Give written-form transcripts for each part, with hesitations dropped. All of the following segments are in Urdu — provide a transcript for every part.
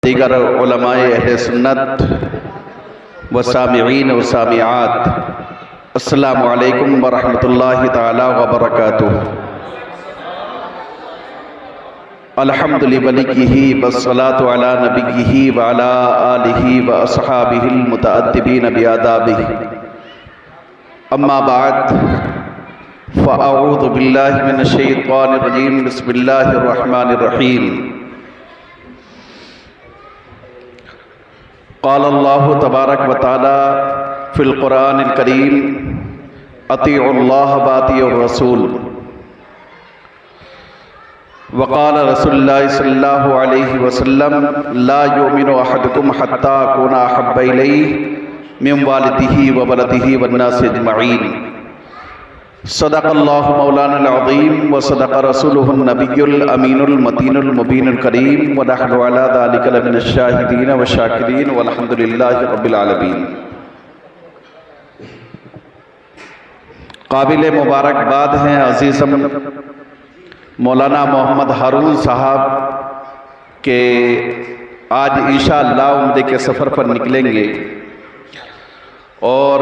دیگر علماء اہل سنت و سامعین و سامعات، السلام علیکم ورحمۃ اللہ تعالی وبرکاتہ۔ الحمد لولیہ والصلاة علی نبیہ وعلی آلہ واصحابہ المتأدبین بآدابہ، اما بعد فاعوذ باللہ من الشیطان الرجیم، بسم اللہ الرحمن الرحیم۔ قال اللہ تبارک و تعالی فی القرآن الکریم، اطیعوا اللہ واطیعوا الرسول۔ وقال رسول اللہ صلی اللہ علیہ وسلم، لا یؤمن احدکم حتی اکون احب الیہ من والدہ وولدہ والناس اجمعین۔ صدق اللہ مولانا العظیم وصدق رسولہ النبی الامین المتین المبین الکریم، ونحن علی ذلک لمن الشاہدین والشاکرین والحمد للہ رب العالمین۔ قابل مبارکباد ہیں عزیزم مولانا محمد ہارون صاحب کہ آج انشاءاللہ عمرے کے سفر پر نکلیں گے اور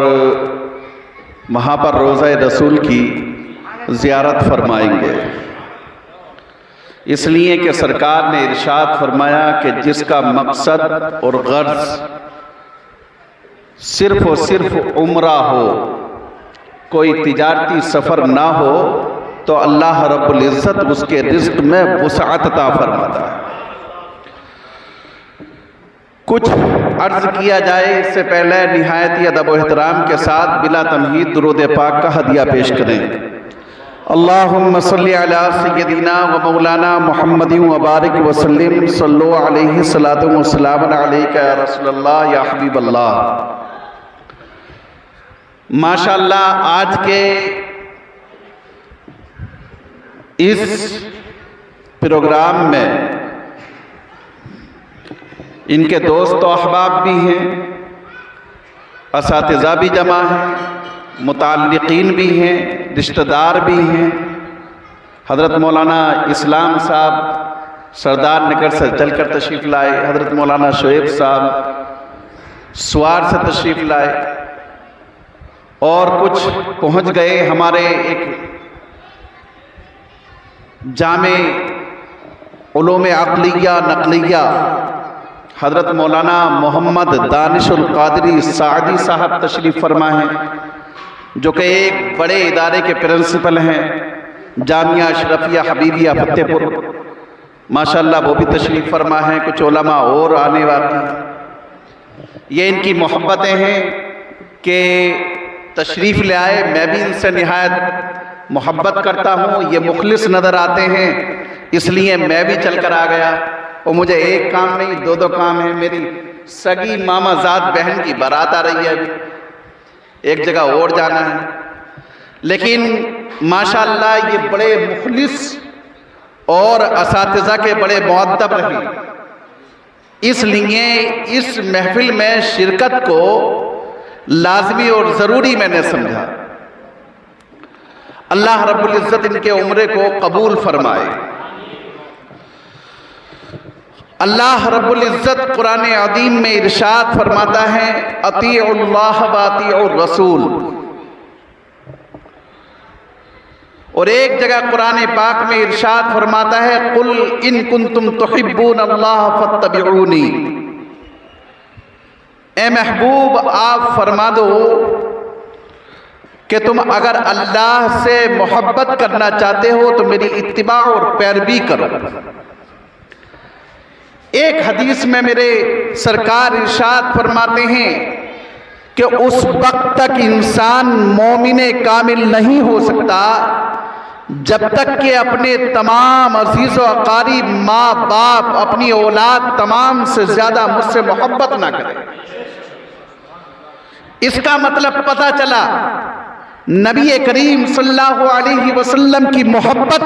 وہاں پر روضہ رسول کی زیارت فرمائیں گے، اس لیے کہ سرکار نے ارشاد فرمایا کہ جس کا مقصد اور غرض صرف اور صرف عمرہ ہو، کوئی تجارتی سفر نہ ہو، تو اللہ رب العزت اس کے رزق میں وسعت عطا فرماتا ہے۔ کچھ عرض کیا جائے اس سے پہلے نہایت ادب و احترام کے ساتھ بلا تمہید درود پاک کا ہدیہ پیش کریں۔ اللہم صلی علی سیدنا و مولانا محمد وبارک وسلم، صلو علیہ صلاۃ و سلام علیک یا رسول اللہ یا حبیب اللہ۔ ماشاءاللہ آج کے اس پروگرام میں ان کے دوست و احباب بھی ہیں، اساتذہ بھی جمع ہیں، متعلقین بھی ہیں، رشتہ دار بھی ہیں۔ حضرت مولانا اسلام صاحب سردار نگر سے چل کر تشریف لائے، حضرت مولانا شعیب صاحب سوار سے تشریف لائے، اور کچھ پہنچ گئے ہمارے ایک جامع علوم عقلیہ نقلیہ حضرت مولانا محمد دانش القادری سعدی صاحب تشریف فرما ہیں، جو کہ ایک بڑے ادارے کے پرنسپل ہیں، جامعہ اشرفیہ حبیبیہ فتح پور، ماشاءاللہ وہ بھی تشریف فرما ہیں۔ کچھ علماء اور آنے والی ہیں۔ یہ ان کی محبتیں ہیں کہ تشریف لے آئے، میں بھی ان سے نہایت محبت کرتا ہوں، یہ مخلص نظر آتے ہیں، اس لیے میں بھی چل کر آ گیا۔ اور مجھے ایک کام نہیں، دو کام ہیں۔ میری سگی ماما زاد بہن کی بارات آ رہی ہے، ایک جگہ اور جانا ہے، لیکن ماشاءاللہ یہ بڑے مخلص اور اساتذہ کے بڑے مؤدب رہے، اس لیے اس محفل میں شرکت کو لازمی اور ضروری میں نے سمجھا۔ اللہ رب العزت ان کے عمرے کو قبول فرمائے۔ اللہ رب العزت قرآن عظیم میں ارشاد فرماتا ہے، اطیعوا اللہ واطیعوا الرسول۔ اور ایک جگہ قرآن پاک میں ارشاد فرماتا ہے، قل ان کنتم تحبون اللہ فاتبعونی۔ اے محبوب آپ فرما دو کہ تم اگر اللہ سے محبت کرنا چاہتے ہو تو میری اتباع اور پیروی کرو۔ ایک حدیث میں میرے سرکار ارشاد فرماتے ہیں کہ اس وقت تک انسان مومن کامل نہیں ہو سکتا جب تک کہ اپنے تمام عزیز و اقارب، ماں باپ، اپنی اولاد تمام سے زیادہ مجھ سے محبت نہ کرے۔ اس کا مطلب پتہ چلا نبی کریم صلی اللہ علیہ وسلم کی محبت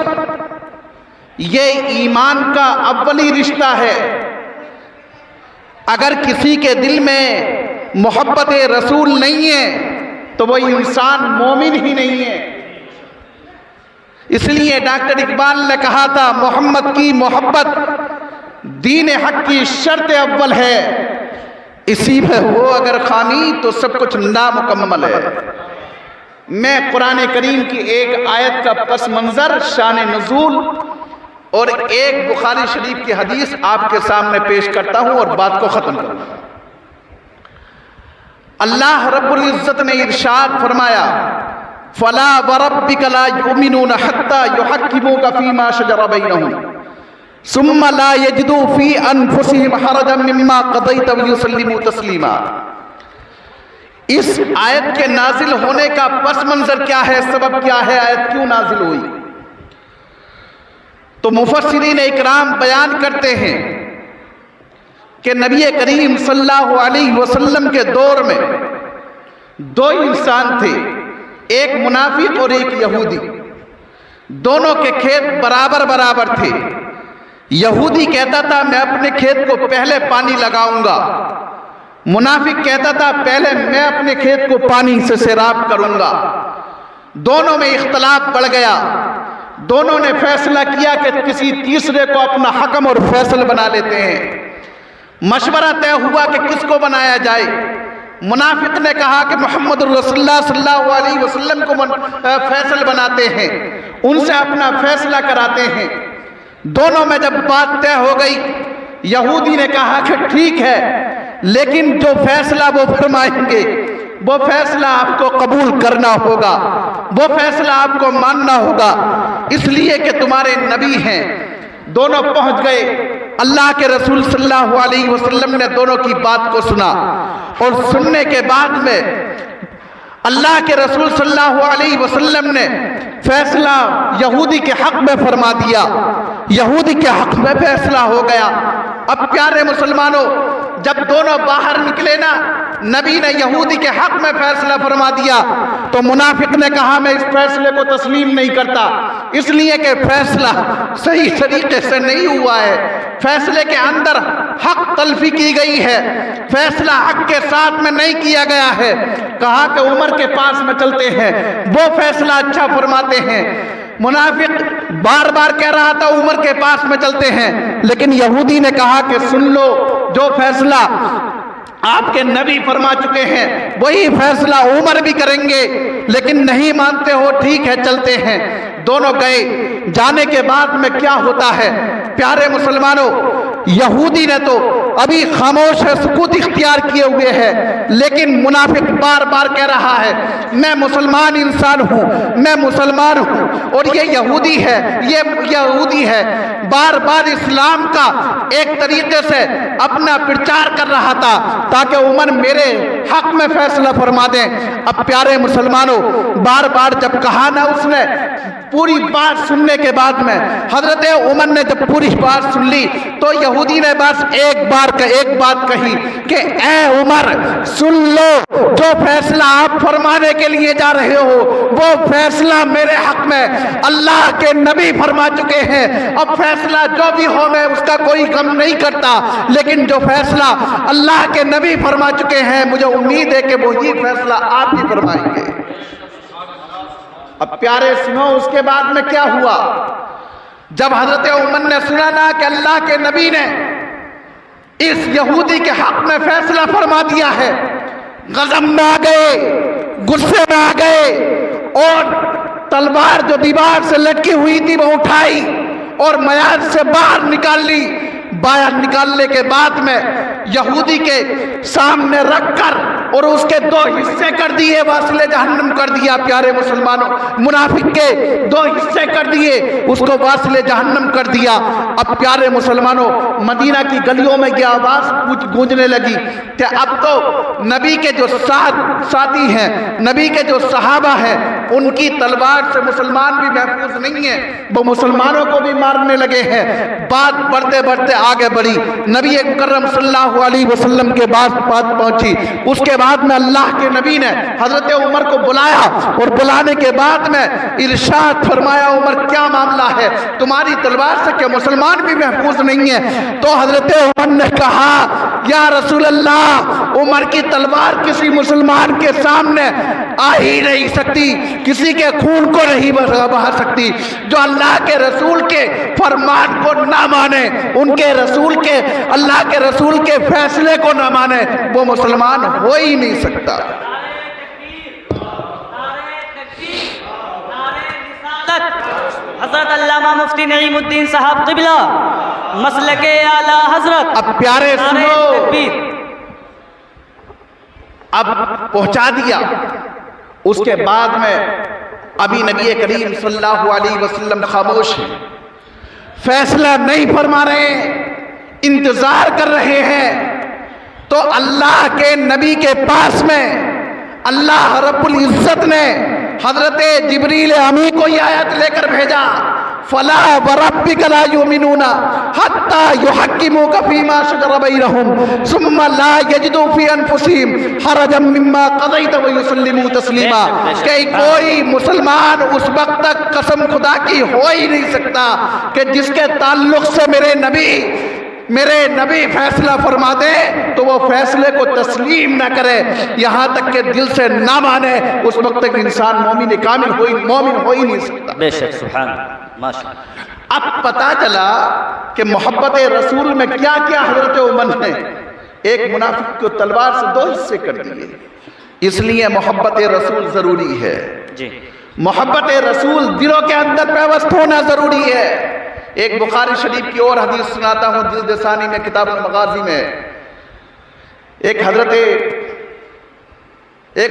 یہ ایمان کا اولی رشتہ ہے۔ اگر کسی کے دل میں محبت رسول نہیں ہے تو وہ انسان مومن ہی نہیں ہے۔ اس لیے ڈاکٹر اقبال نے کہا تھا، محمد کی محبت دین حق کی شرط اول ہے، اسی میں ہو اگر خامی تو سب کچھ نامکمل ہے۔ میں قرآن کریم کی ایک آیت کا پس منظر، شان نزول اور ایک بخاری شریف کی حدیث آپ کے سامنے پیش کرتا ہوں اور بات کو ختم کروں گا۔ اللہ رب العزت نے ارشاد فرمایا، فَلَا وَرَبِّكَ لَا يُؤْمِنُونَ حَتَّى يُحَكِّمُوكَ فِي مَا شَجَرَ بَيْنَهُمْ ثُمَّ لَا يَجِدُوا فِي أَنفُسِهِمْ حَرَجًا مِّمَّا قَضَيْتَ وَيُسَلِّمُوا تَسْلِيمًا۔ اس آیت کے نازل ہونے کا پس منظر کیا ہے، سبب کیا ہے، آیت کیوں نازل ہوئی؟ تو مفسرین اکرام بیان کرتے ہیں کہ نبی کریم صلی اللہ علیہ وسلم کے دور میں دو انسان تھے، ایک منافق اور ایک یہودی۔ دونوں کے کھیت برابر برابر تھے۔ یہودی کہتا تھا میں اپنے کھیت کو پہلے پانی لگاؤں گا، منافق کہتا تھا پہلے میں اپنے کھیت کو پانی سے سیراب کروں گا۔ دونوں میں اختلاف بڑھ گیا۔ دونوں نے فیصلہ کیا کہ کسی تیسرے کو اپنا حکم اور فیصل بنا لیتے ہیں۔ مشورہ طے ہوا کہ کس کو بنایا جائے۔ منافق نے کہا کہ محمد رسول اللہ صلی اللہ علیہ وسلم کو فیصل بناتے ہیں، ان سے اپنا فیصلہ کراتے ہیں۔ دونوں میں جب بات طے ہو گئی، یہودی نے کہا کہ ٹھیک ہے، لیکن جو فیصلہ وہ فرمائیں گے وہ فیصلہ آپ کو قبول کرنا ہوگا، وہ فیصلہ آپ کو ماننا ہوگا، اس لیے کہ تمہارے نبی ہیں۔ دونوں پہنچ گئے۔ اللہ کے رسول صلی اللہ علیہ وسلم نے دونوں کی بات کو سنا، اور سننے کے بعد میں اللہ کے رسول صلی اللہ علیہ وسلم نے فیصلہ یہودی کے حق میں فرما دیا۔ یہودی کے حق میں فیصلہ ہو گیا۔ اب پیارے مسلمانوں، جب دونوں باہر نکلے نا، نبی نے یہودی کے حق میں فیصلہ فرما دیا تو منافق نے کہا میں اس فیصلے کو تسلیم نہیں کرتا، اس لیے کہ فیصلہ صحیح طریقے سے نہیں ہوا ہے، فیصلے کے اندر حق تلفی کی گئی ہے، فیصلہ حق کے ساتھ میں نہیں کیا گیا ہے۔ کہا کہ عمر کے پاس میں چلتے ہیں، وہ فیصلہ اچھا فرماتے ہیں۔ منافق بار بار کہہ رہا تھا عمر کے پاس میں چلتے ہیں، لیکن یہودی نے کہا کہ سن لو، جو فیصلہ آپ کے نبی فرما چکے ہیں وہی فیصلہ عمر بھی کریں گے، لیکن نہیں مانتے ہو، ٹھیک ہے چلتے ہیں۔ دونوں گئے۔ جانے کے بعد میں کیا ہوتا ہے پیارے مسلمانوں، یہودی نے تو ابھی خاموش ہے، سکوت اختیار کیے ہوئے ہے، لیکن منافق بار بار کہہ رہا ہے میں مسلمان انسان ہوں، میں مسلمان ہوں، اور یہ یہودی ہے، یہ یہودی ہے۔ بار بار اسلام کا ایک طریقے سے اپنا پرچار کر رہا تھا تاکہ عمر میرے حق میں فیصلہ فرما دیں۔ اب پیارے مسلمانوں، بار بار جب کہا نا اس نے، پوری بات سننے کے بعد میں حضرت عمر نے جب پوری بات سن لی تو یہودی نے بس ایک بات کہی کہ اے عمر سن لو، جو فیصلہ آپ فرمانے کے لیے جا رہے ہو وہ فیصلہ میرے حق میں اللہ کے نبی فرما چکے ہیں۔ اب فیصلہ جو بھی ہو میں اس کا کوئی غم نہیں کرتا، لیکن جو فیصلہ اللہ کے نبی فرما چکے ہیں مجھے امید ہے کہ وہی فیصلہ آپ بھی فرمائیں گے۔ اب پیارے سنو، اس کے بعد میں کیا ہوا؟ جب حضرت عمر نے سنا نا کہ اللہ کے نبی نے اس یہودی کے حق میں فیصلہ فرما دیا ہے، غضب میں آ گئے، غصے میں آ گئے، اور تلوار جو دیوار سے لٹکی ہوئی تھی وہ اٹھائی اور میدان سے باہر نکال لی۔ باہر نکالنے کے بعد میں یہودی کے سامنے رکھ کر اور اس کے دو حصے کر دیے، واصل جہنم کر دیا۔ پیارے مسلمانوں، منافق کے دو حصے کر دیے، اس کو واصل جہنم کر دیا۔ اب پیارے مسلمانوں، مدینہ کی گلیوں میں یہ آواز گونجنے لگی کہ اب تو نبی کے جو ساتھی ہیں، نبی کے جو صحابہ ہیں، ان کی تلوار سے مسلمان بھی محفوظ نہیں ہیں، وہ مسلمانوں کو بھی مارنے لگے ہیں۔ بات بڑھتے بڑھتے آگے بڑھی، نبی مکرم صلی اللہ علیہ وسلم کے بعد بات پہنچی۔ اس کے بعد میں اللہ کے نبی نے حضرت عمر کو بلایا، اور بلانے کے بعد میں ارشاد فرمایا عمر کیا معاملہ ہے، تمہاری تلوار سے کہ مسلمان بھی محفوظ نہیں ہیں؟ تو حضرت عمر نے کہا یا رسول اللہ، عمر کی تلوار کسی مسلمان کے سامنے آ ہی نہیں سکتی، کسی کے خون کو نہیں بہا سکتی۔ جو اللہ کے رسول کے فرمان کو نہ مانے، ان کے رسول کے، اللہ کے رسول کے فیصلے کو نہ مانے، وہ مسلمان ہو ہی نہیں سکتا۔ حضرت علامہ مفتی نعیم الدین صاحب قبلہ مسلک اعلیٰ حضرت۔ اب پیارے سنو، اب پہنچا دیا، اس کے بعد میں ابھی نبی کریم صلی اللہ علیہ وسلم خاموش ہیں، فیصلہ نہیں فرما رہے ہیں، انتظار کر رہے ہیں۔ تو اللہ کے نبی کے پاس میں اللہ رب العزت نے حضرت جبریل امی کو یہ آیت لے کر بھیجا، فَلَا وَرَبِّكَ لَا يُؤْمِنُونَ حَتَّى يُحَكِّمُوكَ فِي مَا شَجَرَ بَيْنَهُمْ ثُمَّ لَا يَجِدُوا فِي أَنفُسِهِمْ حَرَجًا مِّمَّا قَضَيْتَ وَيُسَلِّمُوا تَسْلِيمًا۔ کہ کوئی مسلمان اس وقت تک قسم خدا کی ہو ہی نہیں سکتا کہ جس کے تعلق سے میرے نبی فیصلہ فرما دے تو وہ فیصلے کو تسلیم نہ کرے، یہاں تک کہ دل سے نہ مانے، اس وقت تک انسان مومن کامل مومن ہو ہی نہیں سکتا۔ بے شک، سبحان اللہ، ماشاء اللہ۔ اب پتا چلا کہ محبت رسول میں کیا کیا حضرت عمر نے ایک منافق کو تلوار سے دو حصے کر دیے۔ اس لیے محبت رسول ضروری ہے جی، محبت رسول دلوں کے اندر پیوست ہونا ضروری ہے۔ ایک بخاری شریف کی اور حدیث سناتا ہوں، جلد ثانی میں کتاب المغازی میں ایک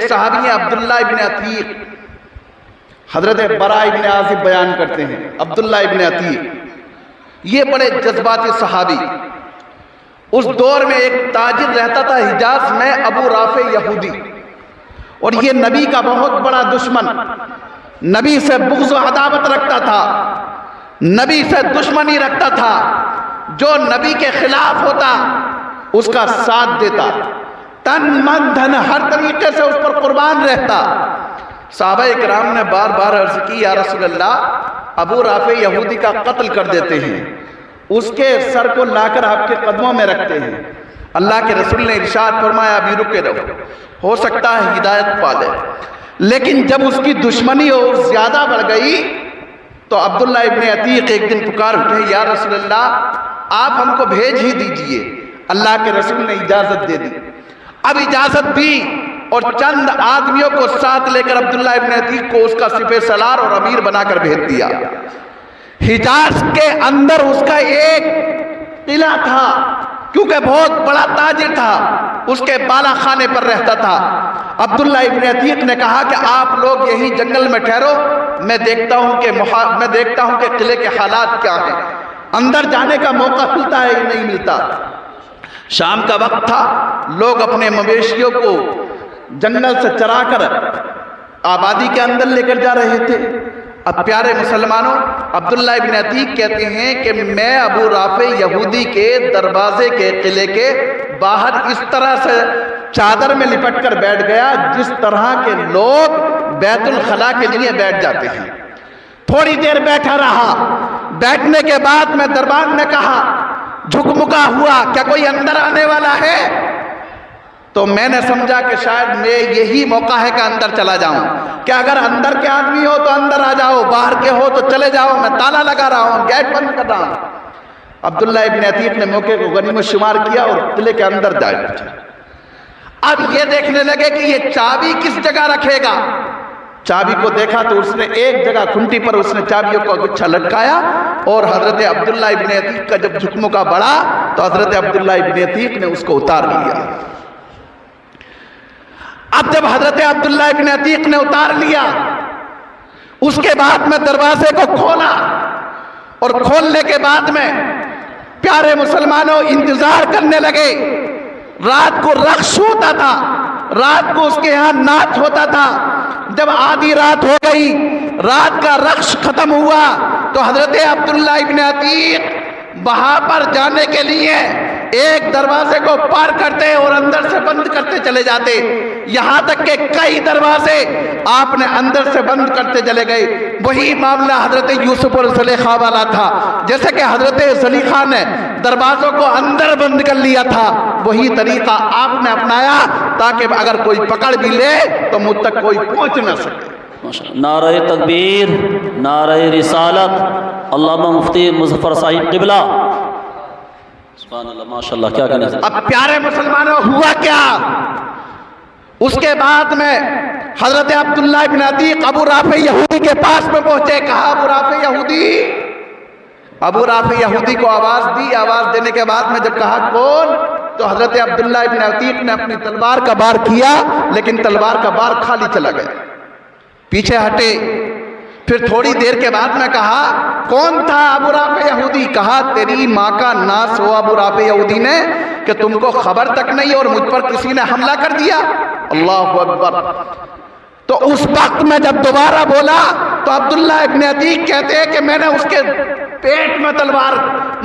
صحابی عبداللہ ابن عتیق، حضرت براء ابن عازب بیان کرتے ہیں، عبداللہ ابن عتیق یہ بڑے جذباتی صحابی، اس دور میں ایک تاجر رہتا تھا حجاز میں، ابو رافع یہودی، اور یہ نبی کا بہت بڑا دشمن، نبی سے بغض و عداوت رکھتا تھا، نبی سے دشمنی رکھتا تھا، جو نبی کے خلاف ہوتا اس کا ساتھ دیتا، تن من دھن ہر طریقے سے اس پر قربان رہتا۔ صحابہ اکرام نے بار بار عرض کی، یا رسول اللہ، ابو رافع یہودی کا قتل کر دیتے ہیں، اس کے سر کو لا کر آپ کے قدموں میں رکھتے ہیں۔ اللہ کے رسول نے ارشاد فرمایا، ابھی رکے رہو، ہو سکتا ہے ہدایت پا لے۔ لیکن جب اس کی دشمنی اور زیادہ بڑھ گئی تو عبداللہ ابن عتیق ایک دن پکار اٹھے، یا رسول اللہ، آپ ہم کو بھیج ہی دیجئے۔ اللہ کے رسول نے اجازت دے دی۔ اب اجازت دی اور چند آدمیوں کو ساتھ لے کر عبداللہ ابن عتیق کو اس کا سپہ سالار اور امیر بنا کر بھیج دیا۔ حجاز کے اندر اس کا ایک قلعہ تھا، کیونکہ بہت بڑا تاجر تھا، اس کے بالا خانے پر رہتا تھا۔ عبداللہ ابن عتیق نے کہا کہ آپ لوگ یہی جنگل میں ٹھہرو، میں دیکھتا ہوں کہ قلعے کے حالات کیا ہیں، اندر جانے کا موقع ملتا ہے یا نہیں ملتا۔ شام کا وقت تھا، لوگ اپنے مویشیوں کو جنگل سے چرا کر آبادی کے اندر لے کر جا رہے تھے۔ اب پیارے مسلمانوں، عبداللہ ابن عتیق کہتے ہیں کہ میں ابو رافع یہودی کے دروازے کے قلعے کے باہر اس طرح سے چادر میں لپٹ کر بیٹھ گیا جس طرح کے لوگ بیت الخلاء کے لیے بیٹھ جاتے ہیں۔ تھوڑی دیر بیٹھا رہا، بیٹھنے کے بعد میں دربان نے کہا، جھکمکا ہوا، کیا کوئی اندر آنے والا ہے؟ تو میں نے سمجھا کہ شاید میں یہی موقع ہے کہ اندر چلا جاؤں، کہ اگر اندر کے آدمی ہو تو اندر آ جاؤ، باہر کے ہو تو چلے جاؤ، میں تالا لگا رہا ہوں، گیٹ بند کر رہا ہوں۔ عبداللہ ابن عتیق نے موقع کو غنیمت شمار کیا اور قلعے کے اندر جا بیٹھا۔ اب یہ دیکھنے لگے کہ یہ چابی کس جگہ رکھے گا۔ چابی کو دیکھا تو اس نے ایک جگہ کھنٹی پر اس نے چابیوں کو گچھا لٹکایا، اور حضرت عبداللہ ابن عتیق کا جب جھکمکا بڑھا تو حضرت عبداللہ ابن عتیق نے اس کو اتار لیا۔ اب جب حضرت عبداللہ ابن عتیق نے اتار لیا، اس کے بعد میں دروازے کو کھولا، اور کھولنے کے بعد میں پیارے مسلمانوں انتظار کرنے لگے۔ رات کو رقص ہوتا تھا، رات کو اس کے ہاں ناچ ہوتا تھا۔ جب آدھی رات ہو گئی، رات کا رقص ختم ہوا، تو حضرت عبداللہ ابن عتیق وہاں پر جانے کے لیے ایک دروازے کو پار کرتے اور اندر سے بند کرتے چلے جاتے، یہاں تک کہ کئی دروازے آپ نے اندر سے بند کرتے چلے گئے۔ وہی معاملہ حضرت یوسف اور زلیخا والا تھا، جیسے کہ حضرت زلیخا نے دروازوں کو اندر بند کر لیا تھا، وہی طریقہ آپ نے اپنایا تاکہ اگر کوئی پکڑ بھی لے تو مجھ تک کوئی پہنچ نہ سکے۔ نعرہ تکبیر، نعرہ رسالت، علامہ مفتی مظفر صاحب قبلہ، سبحان اللہ، ماشاءاللہ، کیا کہنا ہے۔ اب پیارے مسلمانوں، ہوا کیا؟ اس کے بعد میں حضرت عبداللہ ابن عتیق ابو رافع یہودی کے پاس میں پہنچے، کہا ابو رافع یہودی، ابو رافع یہودی کو آواز دی، آواز دینے کے بعد میں جب کہا کون، تو حضرت عبداللہ ابن عتیق نے اپنی تلوار کا بار کیا، لیکن تلوار کا بار خالی چلا گیا، پیچھے ہٹے۔ پھر تھوڑی دیر کے بعد میں کہا کون تھا ابو رافع یہودی؟ کہا تیری ماں کا ناس ہو ابو رافع یہودی نے کہ تم کو خبر تک نہیں اور مجھ پر کسی نے حملہ کر دیا۔ اللہ اکبر۔ تو اس وقت میں جب دوبارہ بولا تو عبداللہ ابن عتیق کہتے ہیں کہ میں نے اس کے پیٹ میں تلوار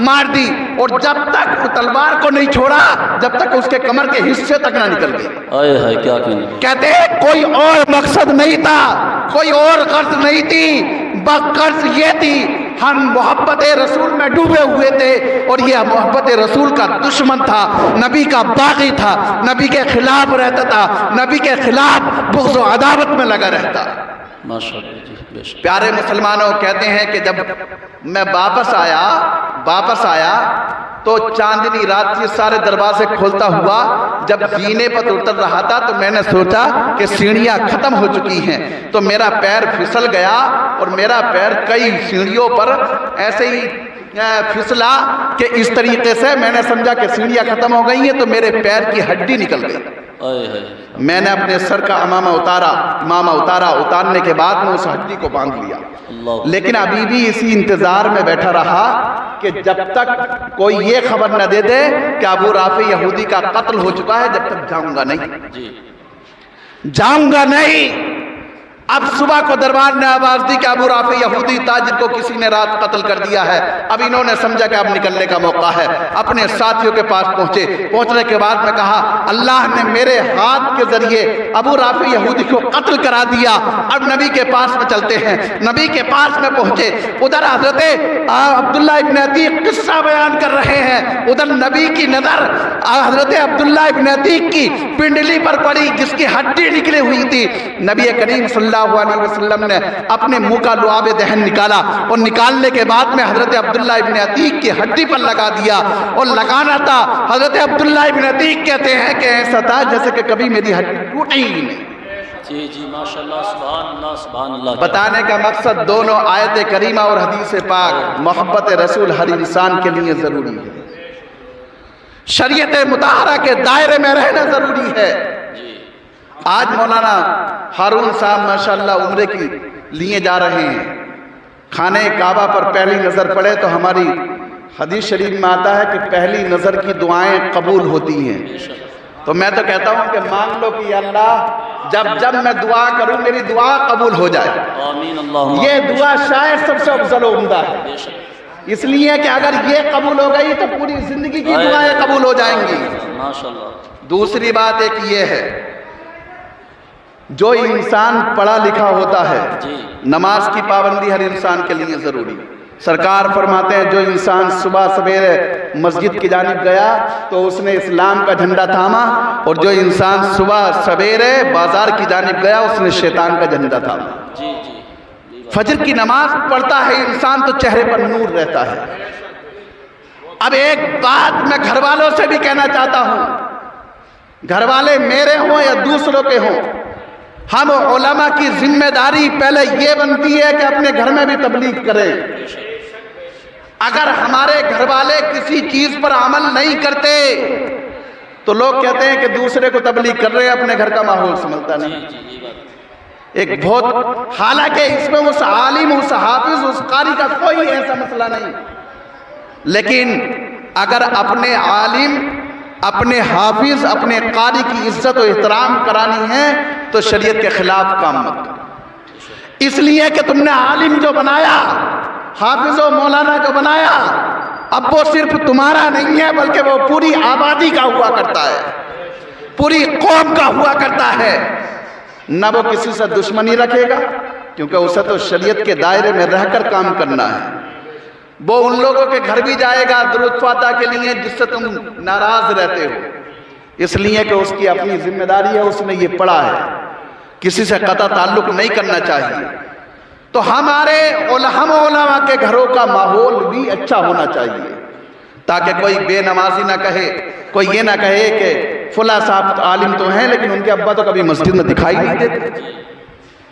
مار دی، اور جب تک تلوار کو نہیں چھوڑا جب تک اس کے کمر کے حصے تک نہ نکل گئی۔ آئے ہائے، کیا کہنا ہے۔ کہتے ہیں کوئی اور مقصد نہیں تھا، کوئی اور غرض نہیں تھی، بس غرض یہ تھی ہم محبت رسول میں ڈوبے ہوئے تھے، اور یہ محبت رسول کا دشمن تھا، نبی کا باغی تھا، نبی کے خلاف رہتا تھا، نبی کے خلاف بغض و عداوت میں لگا رہتا۔ ماشاءاللہ جی، بے شک۔ پیارے مسلمانوں، کہتے ہیں کہ جب میں واپس آیا تو چاندنی رات یہ سارے دروازے کھولتا ہوا جب زینے پر اتر رہا تھا تو میں نے سوچا کہ سیڑھیاں ختم ہو چکی ہیں، تو میرا پیر پھسل گیا اور میرا پیر کئی سیڑھیوں پر ایسے ہی پھسلا کہ اس طریقے سے میں نے سمجھا کہ سیڑھیاں ختم ہو گئی ہیں، تو میرے پیر کی ہڈی نکل گئی۔ میں نے اپنے سر کا امامہ اتارا، اتارنے کے بعد میں اس ہڈی کو باندھ لیا، لیکن ابھی بھی اسی انتظار میں بیٹھا رہا کہ جب تک کوئی یہ خبر نہ دے دے کہ ابو رافع یہودی کا قتل ہو چکا ہے، جب تک جاؤں گا نہیں۔ اب صبح کو دربار نے آواز دی کہ ابو رافع یہودی تاجر کو کسی نے رات قتل کر دیا ہے۔ اب انہوں نے سمجھا کہ اب نکلنے کا موقع ہے، اپنے ساتھیوں کے پاس پہنچنے کے بعد میں کہا اللہ نے میرے ہاتھ کے ذریعے ابو رافع یہودی کو قتل کرا دیا، اب نبی کے پاس میں چلتے ہیں۔ نبی کے پاس میں پہنچے، ادھر حضرت عبداللہ ابن عتیق قصہ بیان کر رہے ہیں، ادھر نبی کی نظر حضرت عبداللہ ابن عتیق کی پنڈلی پر پڑی جس کی ہڈی نکلی ہوئی تھی۔ نبی کریم صلی اللہ علیہ وسلم نے اپنے منہ کا لعاب دہن نکالا، اور نکالنے کے بعد میں حضرت عبداللہ ابن عتیق کی ہڈی پر لگا دیا، اور لگانا تھا۔ حضرت عبداللہ ابن عتیق کہتے ہیں کہ ایسا تھا جیسے کہ کبھی میری ہڈی ٹوٹی ہی نہیں۔ جی ماشاءاللہ، سبحان اللہ، سبحان اللہ۔ بتانے کا مقصد دونوں آیت کریمہ اور حدیث پاک محبت رسول ہر انسان کے لیے ضروری ہے، شریعت مطہرہ کے دائرے میں رہنا ضروری ہے۔ آج مولانا ہارون صاحب ماشاءاللہ عمرے کی لیے جا رہے ہیں، خانہ کعبہ پر پہلی نظر پڑے تو ہماری حدیث شریف میں آتا ہے کہ پہلی نظر کی دعائیں قبول ہوتی ہیں، تو میں تو کہتا ہوں کہ مانگ لو کہ اللہ جب میں دعا کروں میری دعا قبول ہو جائے۔ آمین اللہم۔ یہ دعا شاید سب سے افضل و عمدہ ہے، اس لیے کہ اگر یہ قبول ہو گئی تو پوری زندگی کی دعائیں قبول ہو جائیں گی۔ ماشاءاللہ۔ دوسری بات ایک یہ ہے، جو انسان پڑھا لکھا ہوتا ہے نماز کی پابندی ہر انسان کے لیے ضروری ہے۔ سرکار فرماتے ہیں جو انسان صبح سویرے مسجد کی جانب گیا تو اس نے اسلام کا جھنڈا تھاما، اور جو انسان صبح سویرے بازار کی جانب گیا اس نے شیطان کا جھنڈا تھاما۔ فجر کی نماز پڑھتا ہے انسان تو چہرے پر نور رہتا ہے۔ اب ایک بات میں گھر والوں سے بھی کہنا چاہتا ہوں، گھر والے میرے ہوں یا دوسروں کے ہوں، ہم علماء کی ذمہ داری پہلے یہ بنتی ہے کہ اپنے گھر میں بھی تبلیغ کریں۔ اگر ہمارے گھر والے کسی چیز پر عمل نہیں کرتے تو لوگ کہتے ہیں کہ دوسرے کو تبلیغ کر رہے ہیں، اپنے گھر کا ماحول سنبھلتا نہیں۔ ایک بہت، حالانکہ اس میں اس عالم، اس حافظ، اس قاری کا کوئی ایسا مسئلہ نہیں، لیکن اگر اپنے عالم، اپنے حافظ، اپنے قاری کی عزت و احترام کرانی ہے تو شریعت کے خلاف کام مت کرو، اس لیے کہ تم نے عالم جو بنایا، حافظ و مولانا جو بنایا، اب وہ صرف تمہارا نہیں ہے بلکہ وہ پوری آبادی کا ہوا کرتا ہے، پوری قوم کا ہوا کرتا ہے۔ نہ وہ کسی سے دشمنی رکھے گا کیونکہ اسے تو شریعت کے دائرے میں رہ کر کام کرنا ہے۔ وہ ان لوگوں کے گھر بھی جائے گا درود فاتح کے لیے جس سے تم ناراض رہتے ہو، اس لیے کہ اس کی اپنی ذمہ داری ہے، اس نے یہ پڑھا ہے، کسی سے قطع تعلق نہیں کرنا چاہیے۔ تو ہم علماء کے گھروں کا ماحول بھی اچھا ہونا چاہیے تاکہ کوئی بے نمازی نہ کہے، کوئی یہ نہ کہے کہ فلاں صاحب عالم تو ہیں لیکن ان کے ابا تو کبھی مسجد میں دکھائی نہیں دیتے۔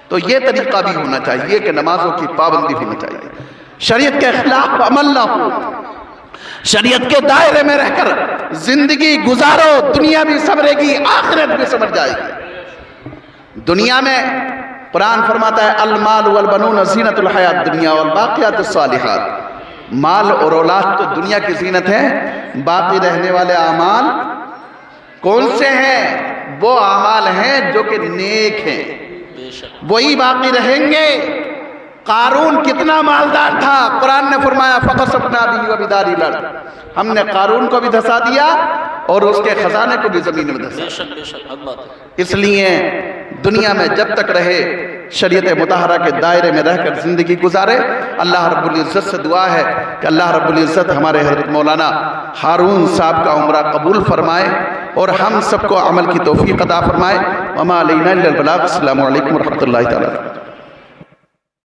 تو یہ طریقہ بھی ہونا چاہیے کہ نمازوں کی پابندی ہونی چاہیے، شریعت کے خلاف عمل نہ ہو، شریعت کے دائرے میں رہ کر زندگی گزارو، دنیا بھی سنورے گی آخرت بھی سنور جائے گی۔ دنیا میں قرآن فرماتا ہے المال والبنون زینت الحیات دنیا والباقیات الصالحات، مال اور اولاد تو دنیا کی زینت ہے، باقی رہنے والے اعمال کون سے ہیں؟ وہ اعمال ہیں جو کہ نیک ہیں، وہی باقی رہیں گے۔ قارون کتنا مالدار تھا، قرآن نے فرمایا فَخَسَفْنَا بِهِ وَبِدَارِهِ الْأَرْضِ، ہم نے قارون کو بھی دھسا دیا اور اس کے خزانے کو بھی زمین میں دھسا دیا۔ اس لیے دنیا میں جب تک رہے شریعت مطہرہ کے دائرے میں رہ کر زندگی گزارے۔ اللہ رب العزت سے دعا ہے کہ اللہ رب العزت ہمارے حضرت مولانا ہارون صاحب کا عمرہ قبول فرمائے اور ہم سب کو عمل کی توفیق عطا فرمائے۔ وما علینا الا البلاغ۔ السلام علیکم ورحمۃ اللہ تعالیٰ۔